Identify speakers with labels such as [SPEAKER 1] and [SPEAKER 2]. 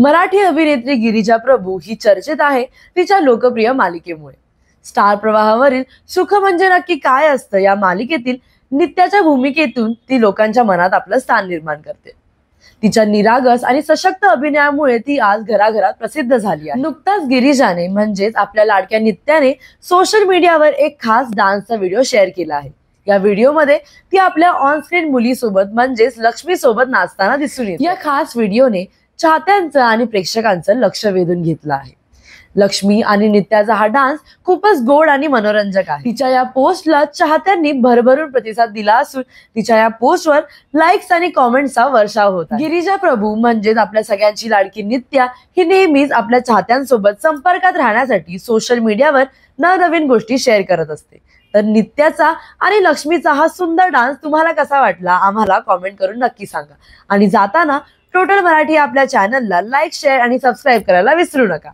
[SPEAKER 1] मराठी अभिनेत्री गिरिजा प्रभू ही चर्चेत आहे तिच्या लोकप्रिय मालिकेमुळे। स्टार प्रवाहावरील सुख म्हणजे नक्की काय असतं या मालिकेतील नित्याच्या भूमिकेतून ती लोकांच्या मनात आपलं स्थान निर्माण करते। तिच्या निरागस आणि सशक्त अभिनयामुळे ती आज घराघरात प्रसिद्ध झाली आहे। नुकताच गिरिजाने म्हणजेच आपल्या लाडक्या नित्याने सोशल मीडियावर एक खास डान्सचा व्हिडिओ शेअर केला आहे। या व्हिडिओमध्ये ती आपल्या ऑन स्क्रीन मुलीसोबत म्हणजेच लक्ष्मी सोबत नाचताना दिसून येते। या खास व्हिडिओने चाहत्यांचं आणि प्रेक्षकांचं लक्ष वेधून घेतलं आहे। लक्ष्मी आणि नित्याचा हा डान्स खूपच गोड आणि मनोरंजक आहे। तिच्या या पोस्टला चाहत्यांनी भरभरून प्रतिसाद दिला असून तिच्या या पोस्टवर लाईक्स आणि कॉमेंट्सचा वर्षाव होत आहे। गिरिजा प्रभू म्हणजेच आपल्या सगळ्यांची लाडकी नित्या ही नेहमीच आपल्या चाहत्यांसोबत संपर्कात राहण्यासाठी सोशल मीडियावर नवनवीन गोष्टी शेअर करत असते। तर नित्याचा आणि लक्ष्मीचा हा सुंदर डान्स तुम्हाला कसा वाटला आम्हाला कॉमेंट करून नक्की सांगा। आणि जाताना टोटल मराठी आपल्या चॅनलला लाईक, शेअर आणि सबस्क्राईब करायला विसरू नका।